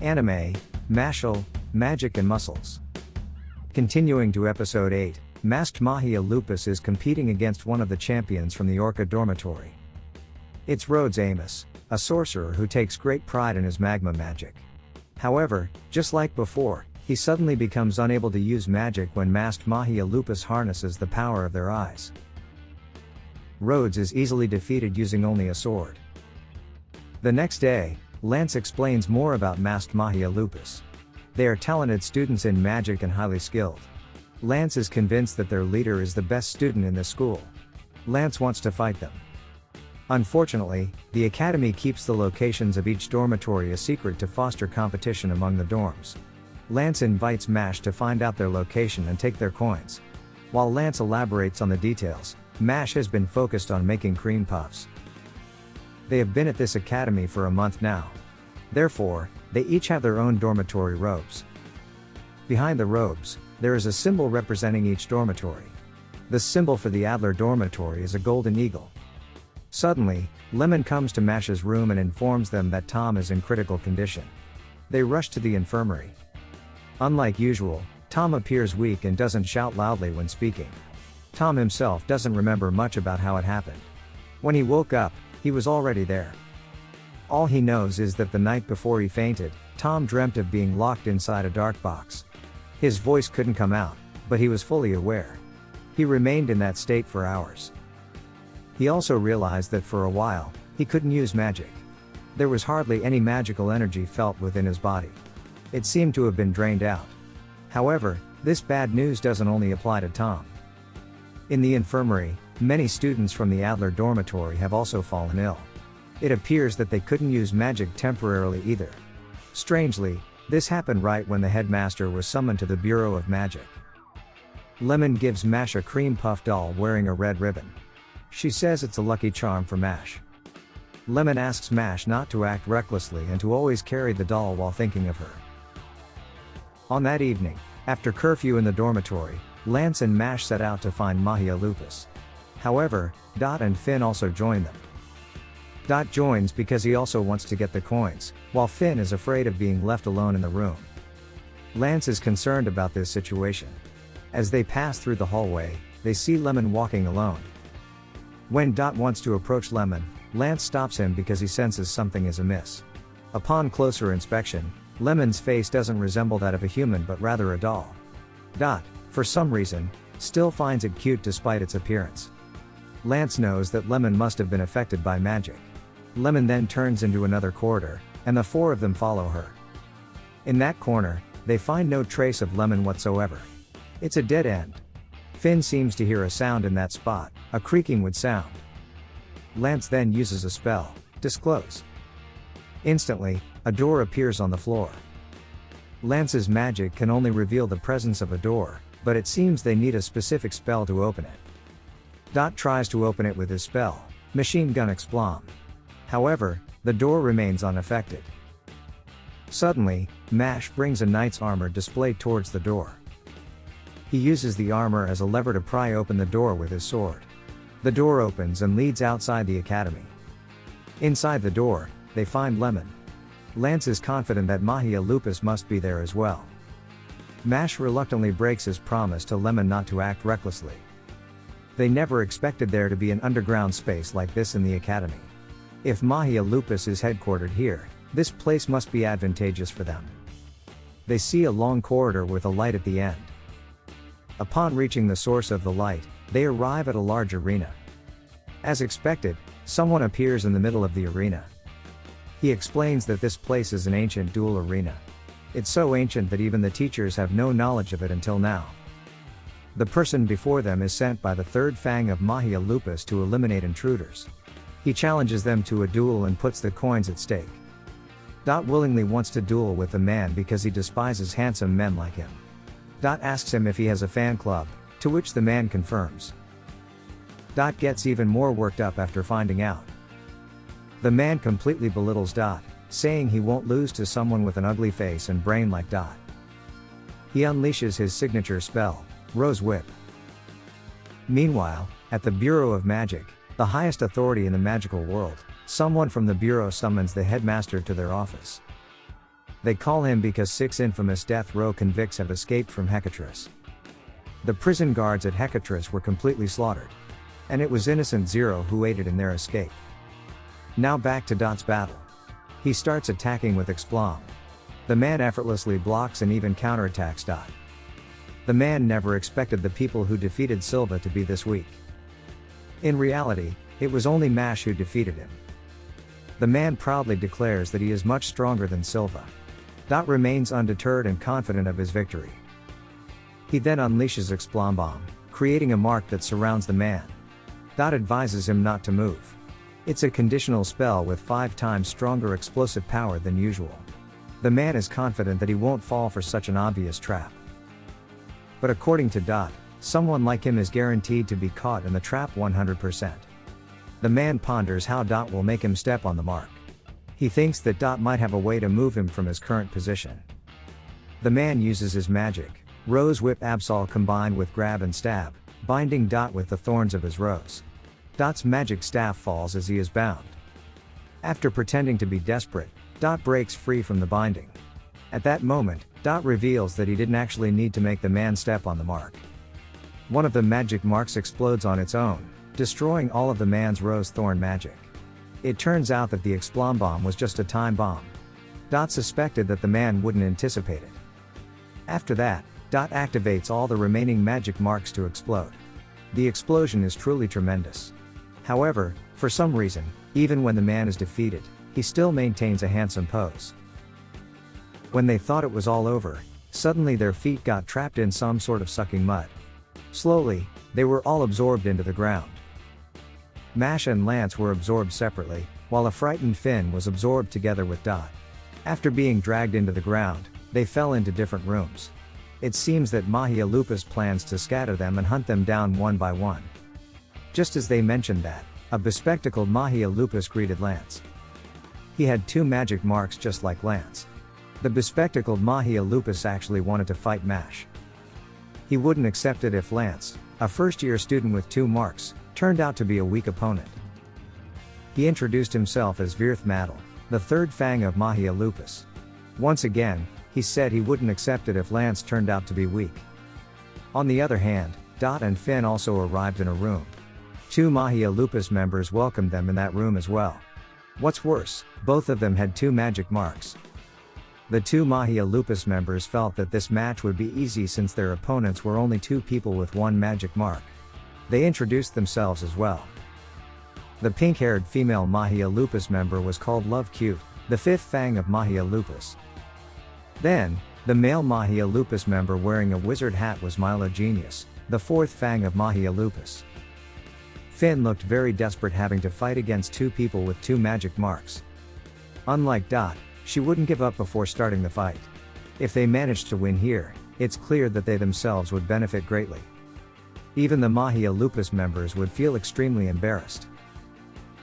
Anime, Mashle, Magic and Muscles. Continuing to Episode 8, Masked Mahia Lupus is competing against one of the champions from the Orca dormitory. It's Rhodes Amos, a sorcerer who takes great pride in his magma magic. However, just like before, he suddenly becomes unable to use magic when Masked Mahia Lupus harnesses the power of their eyes. Rhodes is easily defeated using only a sword. The next day, Lance explains more about Masked Mahia Lupus. They are talented students in magic and highly skilled. Lance is convinced that their leader is the best student in this school. Lance wants to fight them. Unfortunately, the academy keeps the locations of each dormitory a secret to foster competition among the dorms. Lance invites Mash to find out their location and take their coins. While Lance elaborates on the details, Mash has been focused on making cream puffs. They have been at this academy for a month now. Therefore, they each have their own dormitory robes. Behind the robes, there is a symbol representing each dormitory. The symbol for the Adler dormitory is a golden eagle. Suddenly, Lemon comes to Mash's room and informs them that Tom is in critical condition. They rush to the infirmary. Unlike usual, Tom appears weak and doesn't shout loudly when speaking. Tom himself doesn't remember much about how it happened. When he woke up, he was already there. All he knows is that the night before he fainted, Tom dreamt of being locked inside a dark box. His voice couldn't come out, but he was fully aware. He remained in that state for hours. He also realized that for a while, he couldn't use magic. There was hardly any magical energy felt within his body. It seemed to have been drained out. However, this bad news doesn't only apply to Tom. In the infirmary, many students from the Adler dormitory have also fallen ill. It appears that they couldn't use magic temporarily either. Strangely, this happened right when the headmaster was summoned to the Bureau of Magic. Lemon gives Mash a cream puff doll wearing a red ribbon. She says it's a lucky charm for Mash. Lemon asks Mash not to act recklessly and to always carry the doll while thinking of her. On that evening, after curfew in the dormitory, Lance and Mash set out to find Mahia Lupus. However, Dot and Finn also join them. Dot joins because he also wants to get the coins, while Finn is afraid of being left alone in the room. Lance is concerned about this situation. As they pass through the hallway, they see Lemon walking alone. When Dot wants to approach Lemon, Lance stops him because he senses something is amiss. Upon closer inspection, Lemon's face doesn't resemble that of a human but rather a doll. Dot, for some reason, still finds it cute despite its appearance. Lance knows that Lemon must have been affected by magic. Lemon then turns into another corridor, and the four of them follow her. In that corner, they find no trace of Lemon whatsoever. It's a dead end. Finn seems to hear a sound in that spot, a creaking wood sound. Lance then uses a spell, Disclose. Instantly, a door appears on the floor. Lance's magic can only reveal the presence of a door, but it seems they need a specific spell to open it. Dot tries to open it with his spell, Machine Gun Explom. However, the door remains unaffected. Suddenly, Mash brings a knight's armor displayed towards the door. He uses the armor as a lever to pry open the door with his sword. The door opens and leads outside the academy. Inside the door, they find Lemon. Lance is confident that Mahia Lupus must be there as well. Mash reluctantly breaks his promise to Lemon not to act recklessly. They never expected there to be an underground space like this in the academy. If Mahia Lupus is headquartered here, this place must be advantageous for them. They see a long corridor with a light at the end. Upon reaching the source of the light, they arrive at a large arena. As expected, someone appears in the middle of the arena. He explains that this place is an ancient duel arena. It's so ancient that even the teachers have no knowledge of it until now. The person before them is sent by the third fang of Mahia Lupus to eliminate intruders. He challenges them to a duel and puts the coins at stake. Dot willingly wants to duel with the man because he despises handsome men like him. Dot asks him if he has a fan club, to which the man confirms. Dot gets even more worked up after finding out. The man completely belittles Dot, saying he won't lose to someone with an ugly face and brain like Dot. He unleashes his signature spell, Rose Whip. Meanwhile, at the Bureau of Magic, the highest authority in the magical world, someone from the Bureau summons the headmaster to their office. They call him because 6 infamous death row convicts have escaped from Hecatris. The prison guards at Hecatris were completely slaughtered. And it was innocent Zero who aided in their escape. Now back to Dot's battle. He starts attacking with Explom. The man effortlessly blocks and even counterattacks Dot. The man never expected the people who defeated Silva to be this weak. In reality, it was only Mash who defeated him. The man proudly declares that he is much stronger than Silva. Dot remains undeterred and confident of his victory. He then unleashes Explom Bomb, creating a mark that surrounds the man. Dot advises him not to move. It's a conditional spell with 5 times stronger explosive power than usual. The man is confident that he won't fall for such an obvious trap. But according to Dot, someone like him is guaranteed to be caught in the trap 100%. The man ponders how Dot will make him step on the mark. He thinks that Dot might have a way to move him from his current position. The man uses his magic, Rose Whip Absol combined with Grab and Stab, binding Dot with the thorns of his rose. Dot's magic staff falls as he is bound. After pretending to be desperate, Dot breaks free from the binding. At that moment, Dot reveals that he didn't actually need to make the man step on the mark. One of the magic marks explodes on its own, destroying all of the man's rose thorn magic. It turns out that the Explom Bomb was just a time bomb. Dot suspected that the man wouldn't anticipate it. After that, Dot activates all the remaining magic marks to explode. The explosion is truly tremendous. However, for some reason, even when the man is defeated, he still maintains a handsome pose. When they thought it was all over, suddenly their feet got trapped in some sort of sucking mud. Slowly, they were all absorbed into the ground. Mash and Lance were absorbed separately, while a frightened Finn was absorbed together with Dot. After being dragged into the ground, they fell into different rooms. It seems that Mahia Lupus plans to scatter them and hunt them down one by one. Just as they mentioned that, a bespectacled Mahia Lupus greeted Lance. He had 2 magic marks just like Lance. The bespectacled Mahia Lupus actually wanted to fight Mash. He wouldn't accept it if Lance, a first-year student with 2 marks, turned out to be a weak opponent. He introduced himself as Virth Madel, the 3rd Fang of Mahia Lupus. Once again, he said he wouldn't accept it if Lance turned out to be weak. On the other hand, Dot and Finn also arrived in a room. 2 Mahia Lupus members welcomed them in that room as well. What's worse, both of them had 2 magic marks. The 2 Mahia Lupus members felt that this match would be easy since their opponents were only 2 people with 1 magic mark. They introduced themselves as well. The pink-haired female Mahia Lupus member was called Love Cute, the 5th Fang of Mahia Lupus. Then, the male Mahia Lupus member wearing a wizard hat was Milo Genius, the 4th Fang of Mahia Lupus. Finn looked very desperate having to fight against 2 people with 2 magic marks. Unlike Dot, she wouldn't give up before starting the fight. If they managed to win here, it's clear that they themselves would benefit greatly. Even the Mahia Lupus members would feel extremely embarrassed.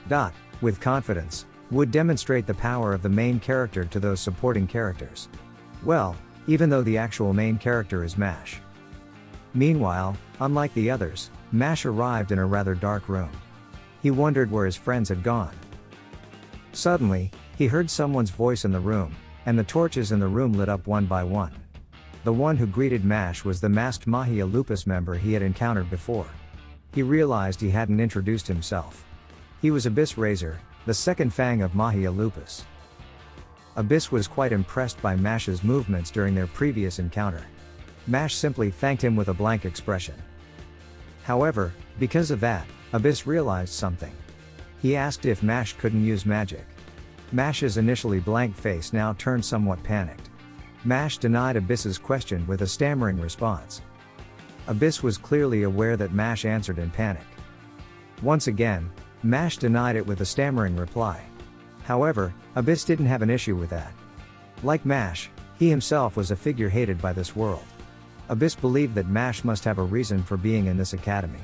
Dot, with confidence, would demonstrate the power of the main character to those supporting characters. Well, even though the actual main character is Mash. Meanwhile, unlike the others, Mash arrived in a rather dark room. He wondered where his friends had gone. Suddenly, he heard someone's voice in the room, and the torches in the room lit up one by one. The one who greeted Mash was the masked Mahia Lupus member he had encountered before. He realized he hadn't introduced himself. He was Abyss Razor, the 2nd Fang of Mahia Lupus. Abyss was quite impressed by Mash's movements during their previous encounter. Mash simply thanked him with a blank expression. However, because of that, Abyss realized something. He asked if Mash couldn't use magic. Mash's initially blank face now turned somewhat panicked. Mash denied Abyss's question with a stammering response. Abyss was clearly aware that Mash answered in panic. Once again, Mash denied it with a stammering reply. However, Abyss didn't have an issue with that. Like Mash, he himself was a figure hated by this world. Abyss believed that Mash must have a reason for being in this academy.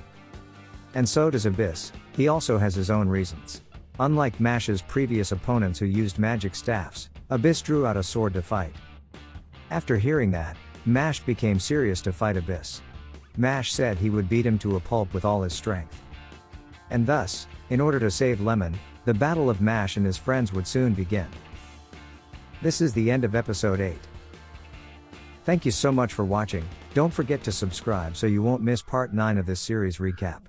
And so does Abyss, he also has his own reasons. Unlike Mash's previous opponents who used magic staffs, Abyss drew out a sword to fight. After hearing that, Mash became serious to fight Abyss. Mash said he would beat him to a pulp with all his strength. And thus, in order to save Lemon, the battle of Mash and his friends would soon begin. This is the end of episode 8. Thank you so much for watching. Don't forget to subscribe so you won't miss part 9 of this series recap.